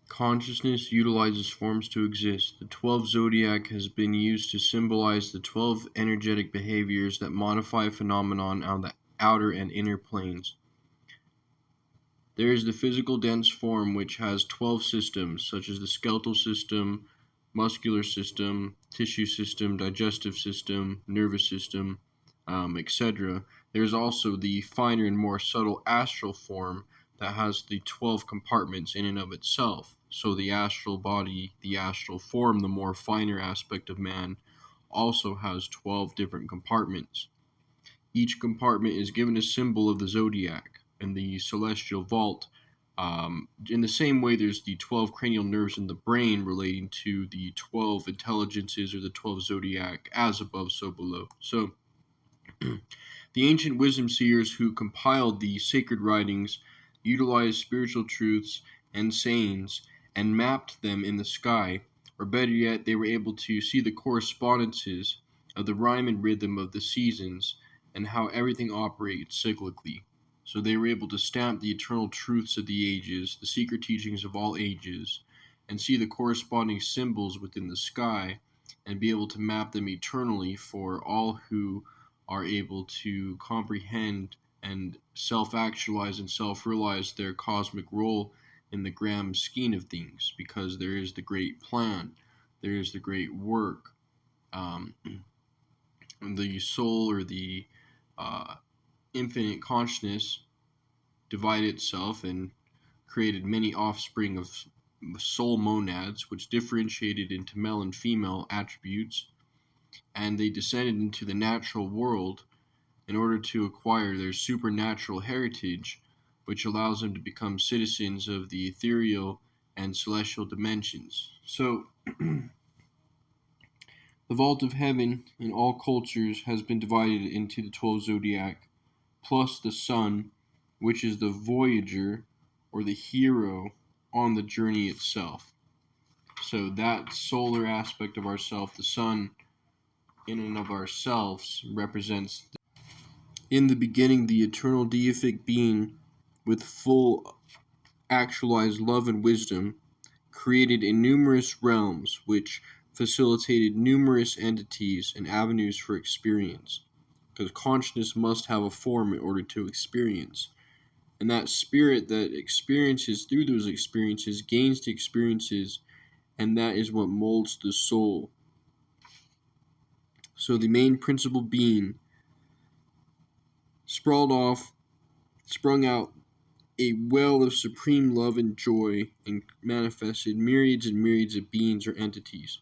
Consciousness utilizes forms to exist. The 12 zodiac has been used to symbolize the 12 energetic behaviors that modify phenomenon on the outer and inner planes. There is the physical dense form, which has 12 systems, such as the skeletal system, muscular system, tissue system, digestive system, nervous system, etc. There is also the finer and more subtle astral form that has the 12 compartments in and of itself. So the astral body, the astral form, the more finer aspect of man, also has 12 different compartments. Each compartment is given a symbol of the zodiac and the celestial vault. In the same way, there's the 12 cranial nerves in the brain relating to the 12 intelligences or the 12 zodiac, as above, so below. So, the ancient wisdom seers who compiled the sacred writings utilized spiritual truths and sayings and mapped them in the sky, or better yet, they were able to see the correspondences of the rhyme and rhythm of the seasons and how everything operates cyclically. So they were able to stamp the eternal truths of the ages, the secret teachings of all ages, and see the corresponding symbols within the sky, and be able to map them eternally for all who are able to comprehend and self-actualize and self-realize their cosmic role in the grand scheme of things, because there is the great plan, there is the great work. The soul, or the infinite consciousness, divided itself and created many offspring of soul monads, which differentiated into male and female attributes, and they descended into the natural world in order to acquire their supernatural heritage, which allows them to become citizens of the ethereal and celestial dimensions. So, the vault of heaven in all cultures has been divided into the 12 zodiac, plus the sun, which is the voyager or the hero on the journey itself. So that solar aspect of ourself, the sun in and of ourselves, represents in the beginning the eternal deific being with full actualized love and wisdom, created in numerous realms which facilitated numerous entities and avenues for experience, because consciousness must have a form in order to experience. And that spirit that experiences through those experiences gains the experiences, and that is what molds the soul. So the main principal being sprung out a well of supreme love and joy, and manifested myriads and myriads of beings or entities.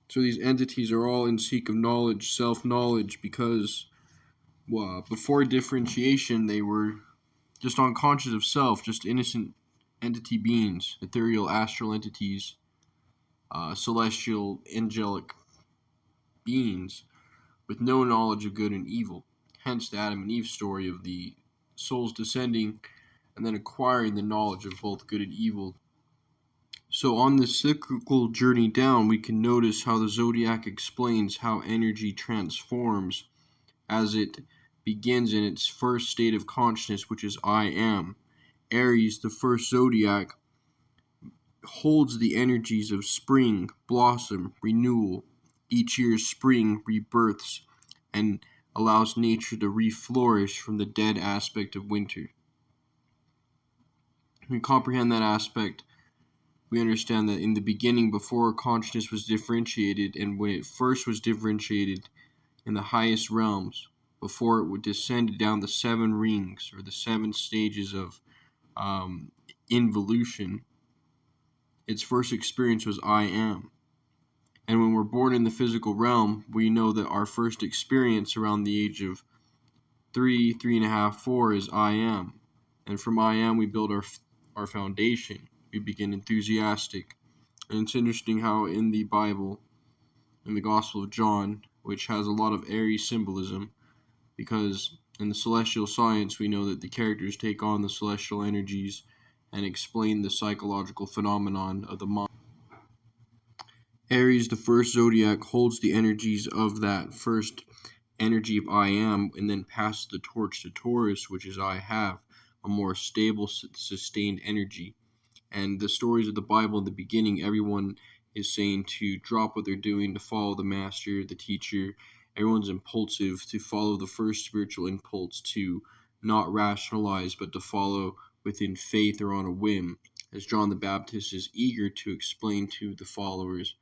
So these entities are all in seek of knowledge, self-knowledge, because before differentiation they were just unconscious of self, just innocent entity beings, ethereal astral entities, celestial angelic beings with no knowledge of good and evil. Hence the Adam and Eve story of the souls descending and then acquiring the knowledge of both good and evil. So on this cyclical journey down, we can notice how the zodiac explains how energy transforms as it begins in its first state of consciousness, which is I am. Aries, the first zodiac, holds the energies of spring, blossom, renewal. Each year's spring rebirths and allows nature to reflourish from the dead aspect of winter. When we comprehend that aspect, we understand that in the beginning, before consciousness was differentiated, and when it first was differentiated in the highest realms, before it would descend down the 7 rings, or the 7 stages of involution, its first experience was I am. And when we're born in the physical realm, we know that our first experience around the age of 3, 3.5, 4 is I am. And from I am, we build our foundation. We begin enthusiastic. And it's interesting how in the Bible, in the Gospel of John, which has a lot of Aries symbolism, because in the celestial science, we know that the characters take on the celestial energies and explain the psychological phenomenon of the mind. Aries, the first zodiac, holds the energies of that first energy of I am, and then passes the torch to Taurus, which is I have, a more stable, sustained energy. And the stories of the Bible in the beginning, everyone is saying to drop what they're doing, to follow the master, the teacher. Everyone's impulsive to follow the first spiritual impulse, to not rationalize, but to follow within faith or on a whim, as John the Baptist is eager to explain to the followers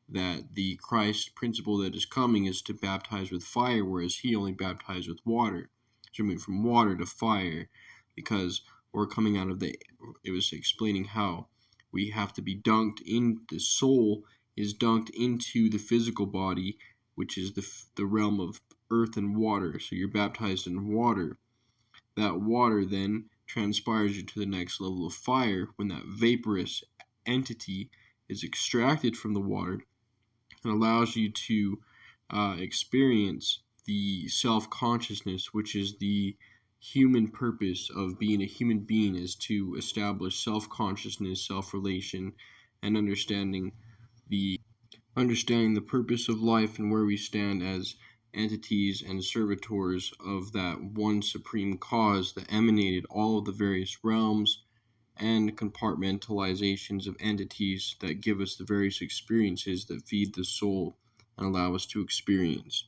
that the Christ principle that is coming is to baptize with fire, whereas he only baptized with water. So moving from water to fire, because we're coming out of it was explaining how we have to be dunked in, the soul is dunked into the physical body, which is the realm of earth and water. So you're baptized in water. That water then transpires you to the next level of fire when that vaporous entity is extracted from the water and allows you to experience the self-consciousness, which is the human purpose of being a human being, is to establish self-consciousness, self-relation, and understanding the purpose of life and where we stand as entities and servitors of that one supreme cause that emanated all of the various realms and compartmentalizations of entities that give us the various experiences that feed the soul and allow us to experience.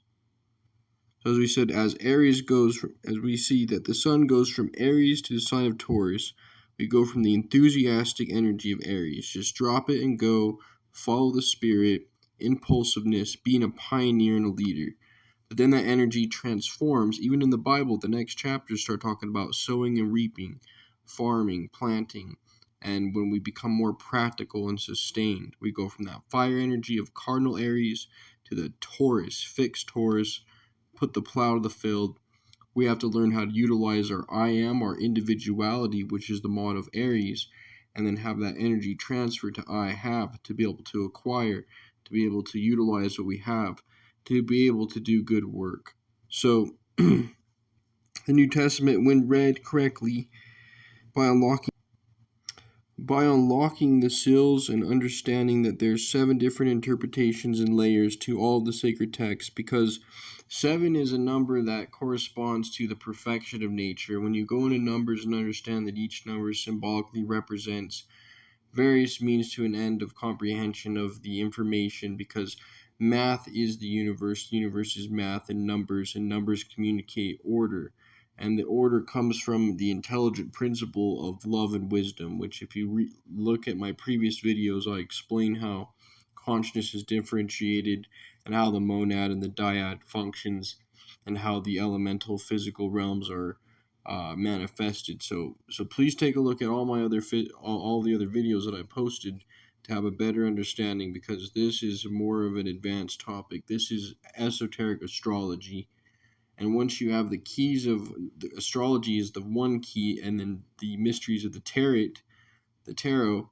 So as we said, as we see that the sun goes from Aries to the sign of Taurus, we go from the enthusiastic energy of Aries. Just drop it and go, follow the spirit, impulsiveness, being a pioneer and a leader. But then that energy transforms. Even in the Bible, the next chapters start talking about sowing and reaping, farming, planting, and when we become more practical and sustained, we go from that fire energy of cardinal Aries to the Taurus, fixed Taurus, put the plow to the field. We have to learn how to utilize our I am, our individuality, which is the mod of Aries, and then have that energy transfer to I have, to be able to acquire, to be able to utilize what we have, to be able to do good work. So the New Testament, when read correctly, by unlocking the seals and understanding that there's 7 different interpretations and layers to all the sacred texts, because 7 is a number that corresponds to the perfection of nature. When you go into numbers and understand that each number symbolically represents various means to an end of comprehension of the information, because math is the universe is math, and numbers communicate order. And the order comes from the intelligent principle of love and wisdom, which if you look at my previous videos, I explain how consciousness is differentiated and how the monad and the dyad functions and how the elemental physical realms are manifested. So please take a look at all my other all the other videos that I posted to have a better understanding, because this is more of an advanced topic. This is esoteric astrology. And once you have the keys of the astrology is the one key, and then the mysteries of the tarot,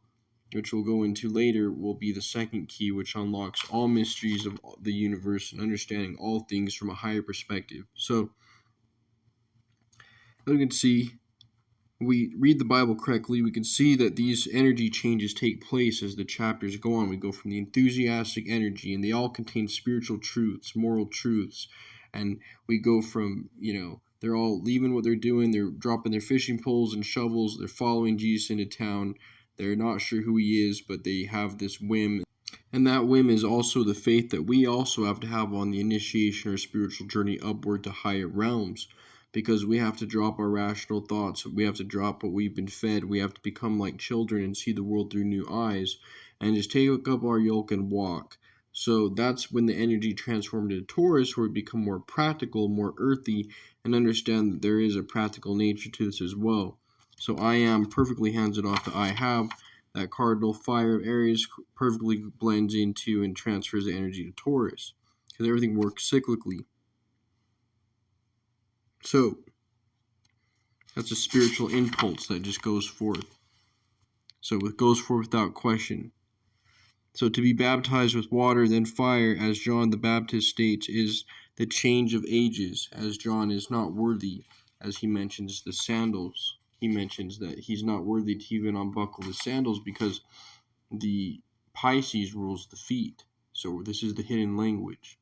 which we'll go into later, will be the second key, which unlocks all mysteries of the universe and understanding all things from a higher perspective. So, as you can see, we read the Bible correctly, we can see that these energy changes take place as the chapters go on. We go from the enthusiastic energy, and they all contain spiritual truths, moral truths, and we go from, they're all leaving what they're doing, they're dropping their fishing poles and shovels, they're following Jesus into town, they're not sure who he is, but they have this whim, and that whim is also the faith that we also have to have on the initiation or spiritual journey upward to higher realms, because we have to drop our rational thoughts, we have to drop what we've been fed, we have to become like children and see the world through new eyes, and just take up our yoke and walk. So that's when the energy transformed into Taurus, where we become more practical, more earthy, and understand that there is a practical nature to this as well. So I am perfectly hands it off to I have. That cardinal fire of Aries perfectly blends into and transfers the energy to Taurus, because everything works cyclically. So that's a spiritual impulse that just goes forth. So it goes forth without question. So to be baptized with water, then fire, as John the Baptist states, is the change of ages, as John is not worthy, as he mentions the sandals. He mentions that he's not worthy to even unbuckle the sandals because the Pisces rules the feet. So this is the hidden language.